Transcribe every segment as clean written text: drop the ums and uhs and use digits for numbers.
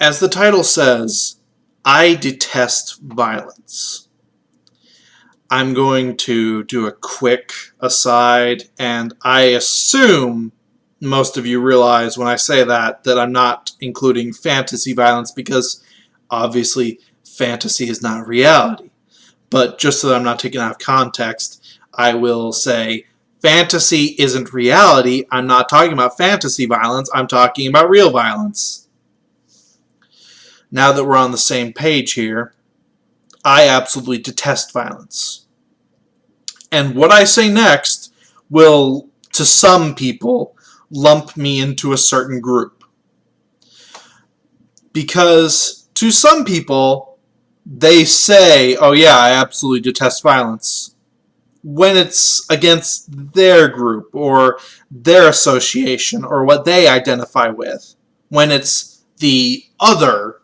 As the title says, I detest violence. I'm going to do a quick aside, and I assume most of you realize when I say that I'm not including fantasy violence, because obviously fantasy is not reality. But just so that I'm not taken out of context, I will say fantasy isn't reality. I'm not talking about fantasy violence. I'm talking about real violence. Now that we're on the same page here, I absolutely detest violence. And what I say next will, to some people, lump me into a certain group. Because to some people, they say, oh yeah, I absolutely detest violence, when it's against their group or their association or what they identify with. When it's the other,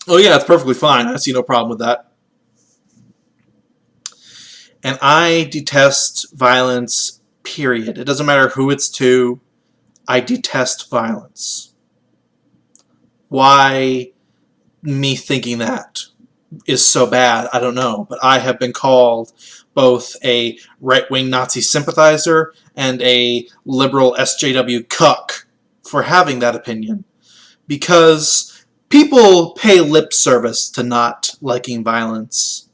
oh yeah, it's perfectly fine. I see no problem with that. And I detest violence, period. It doesn't matter who it's to. I detest violence. Why me thinking that is so bad, I don't know. But I have been called both a right-wing Nazi sympathizer and a liberal SJW cuck for having that opinion. Because people pay lip service to not liking violence.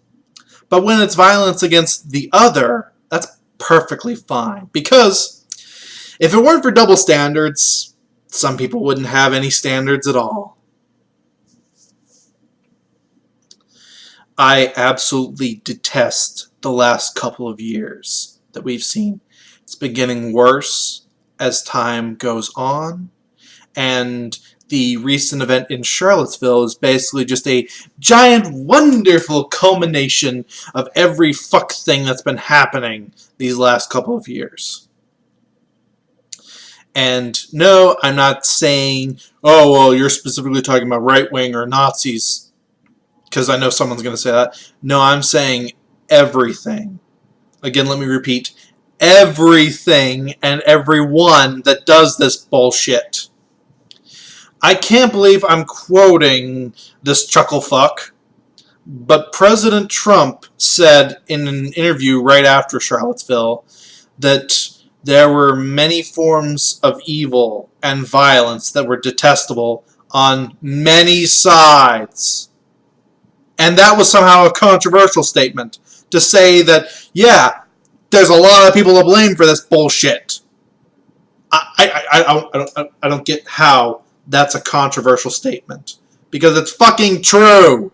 But when it's violence against the other, that's perfectly fine. Because if it weren't for double standards, some people wouldn't have any standards at all. I absolutely detest the last couple of years that we've seen. It's been getting worse as time goes on, and the recent event in Charlottesville is basically just a giant, wonderful culmination of every fuck thing that's been happening these last couple of years. And no, I'm not saying, oh, well, you're specifically talking about right-wing or Nazis, because I know someone's going to say that. No, I'm saying everything. Again, let me repeat. Everything and everyone that does this bullshit. I can't believe I'm quoting this chucklefuck, but President Trump said in an interview right after Charlottesville that there were many forms of evil and violence that were detestable on many sides. And that was somehow a controversial statement to say that, yeah, there's a lot of people to blame for this bullshit. I don't get how that's a controversial statement. Because it's fucking true.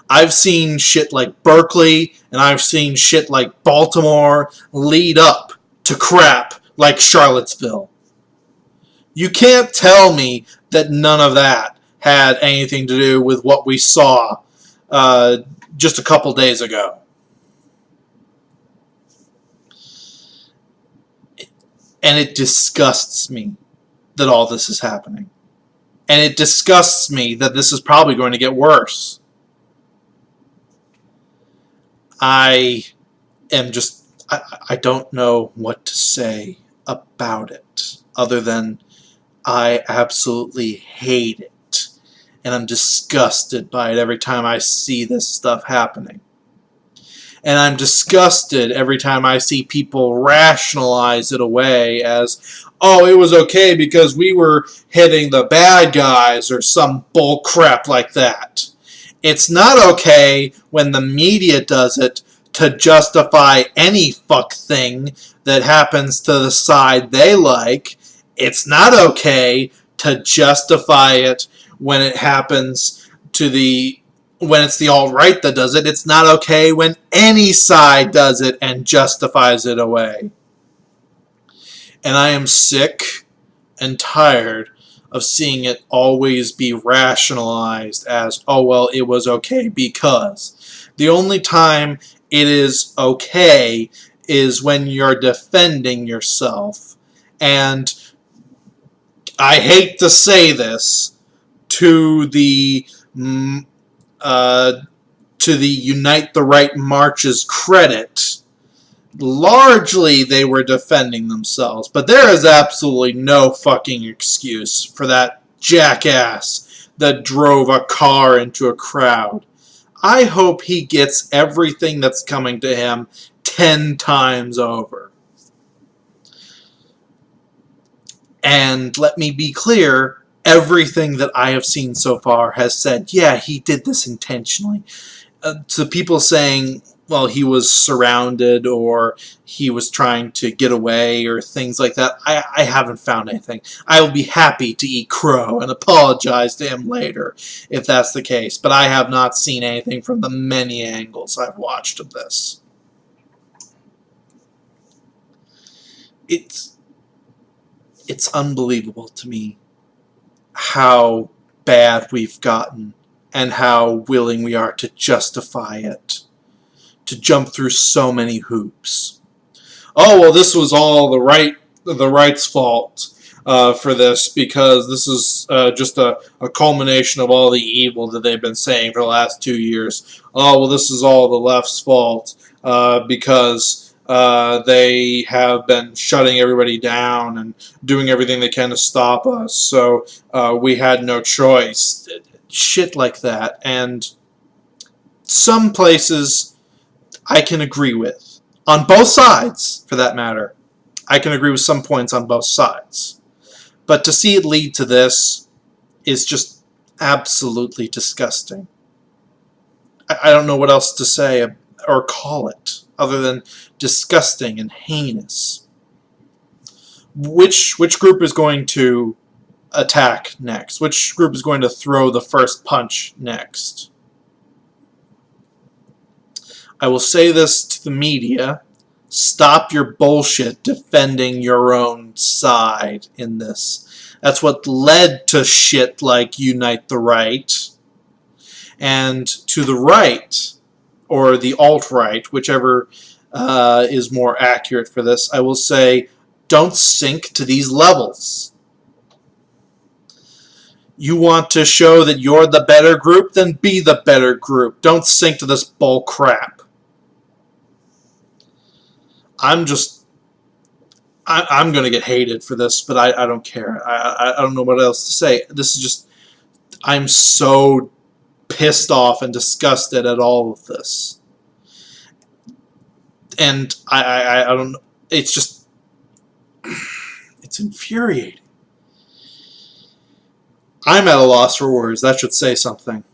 I've seen shit like Berkeley and I've seen shit like Baltimore lead up to crap like Charlottesville. You can't tell me that none of that had anything to do with what we saw just a couple days ago. And it disgusts me that all this is happening. And it disgusts me that this is probably going to get worse. I don't know what to say about it other than I absolutely hate it. And I'm disgusted by it every time I see this stuff happening. And I'm disgusted every time I see people rationalize it away as, oh, it was okay because we were hitting the bad guys or some bull crap like that. It's not okay when the media does it to justify any fuck thing that happens to the side they like. It's not okay to justify it when it happens to when it's the alt-right that does it. It's not okay when any side does it and justifies it away. And I am sick and tired of seeing it always be rationalized as, oh, well, it was okay because. The only time it is okay is when you're defending yourself. And I hate to say this to the Unite the Right March's credit, largely they were defending themselves, but there is absolutely no fucking excuse for that jackass that drove a car into a crowd. I hope he gets everything that's coming to him 10 times over. And let me be clear, everything that I have seen so far has said, yeah, he did this intentionally. To people saying, well, he was surrounded or he was trying to get away or things like that, I haven't found anything. I will be happy to eat crow and apologize to him later if that's the case, but I have not seen anything from the many angles I've watched of this. It's unbelievable to me how bad we've gotten and how willing we are to justify it, to jump through so many hoops. Oh, well, this was all the right's fault for this because this is just a culmination of all the evil that they've been saying for the last 2 years. Oh, well, this is all the left's fault because they have been shutting everybody down and doing everything they can to stop us, so we had no choice. Shit like that. And some places I can agree with. On both sides, for that matter. I can agree with some points on both sides. But to see it lead to this is just absolutely disgusting. I don't know what else to say or call it other than disgusting and heinous. Which group is going to attack next? Which group is going to throw the first punch next? I will say this to the media. Stop your bullshit defending your own side in this. That's what led to shit like Unite the Right. And to the right, or the alt-right, whichever is more accurate for this, I will say, don't sink to these levels. You want to show that you're the better group? Then be the better group. Don't sink to this bull crap. I'm going to get hated for this, but I don't care. I don't know what else to say. This is just, I'm so pissed off and disgusted at all of this. And I don't know. It's just, it's infuriating. I'm at a loss for words. That should say something.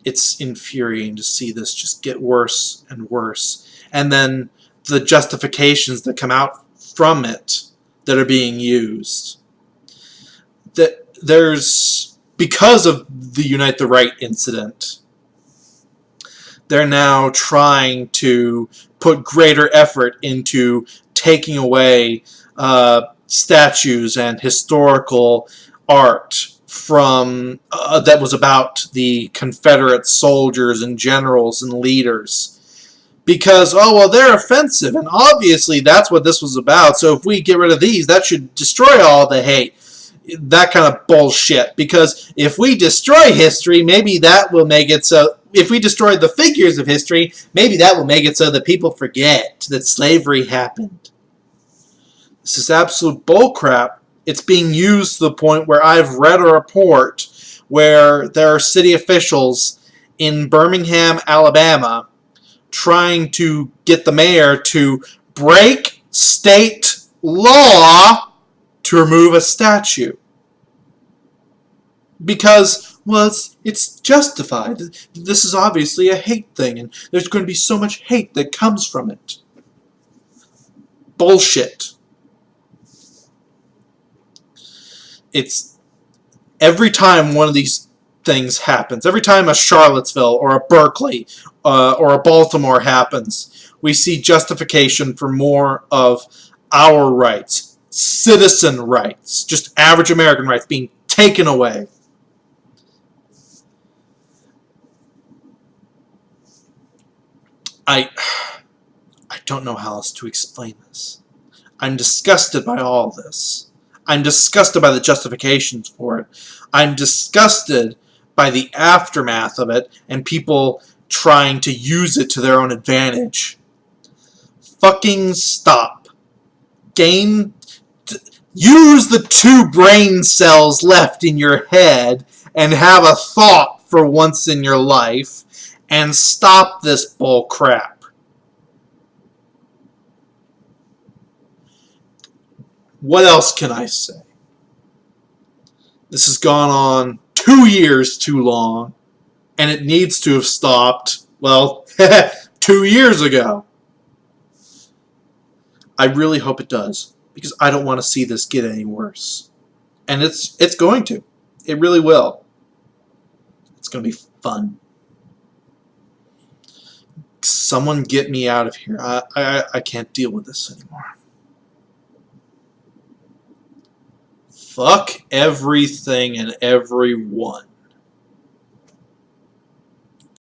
It's infuriating to see this just get worse and worse. And then the justifications that come out from it that are being used. That there's, because of the Unite the Right incident, they're now trying to put greater effort into taking away statues and historical art from that was about the Confederate soldiers and generals and leaders. Because, oh, well, they're offensive, and obviously that's what this was about, so if we get rid of these, that should destroy all the hate. That kind of bullshit. Because if we destroy history, maybe that will make it so, if we destroy the figures of history, maybe that will make it so that people forget that slavery happened. This is absolute bullcrap. It's being used to the point where I've read a report where there are city officials in Birmingham, Alabama, trying to get the mayor to break state law to remove a statue. Because, well, it's justified. This is obviously a hate thing, and there's going to be so much hate that comes from it. Bullshit. It's every time one of these things happens, every time a Charlottesville or a Berkeley or a Baltimore happens, we see justification for more of our rights, citizen rights, just average American rights being taken away. I don't know how else to explain this. I'm disgusted by all this. I'm disgusted by the justifications for it. I'm disgusted by the aftermath of it and people trying to use it to their own advantage. fucking stop. Use the 2 brain cells left in your head and have a thought for once in your life and stop this bull crap. What else can I say? This has gone on 2 years too long, and it needs to have stopped, well, 2 years ago. I really hope it does, because I don't want to see this get any worse. And it's going to. It really will. It's going to be fun. Someone get me out of here. I can't deal with this anymore. Fuck everything and everyone.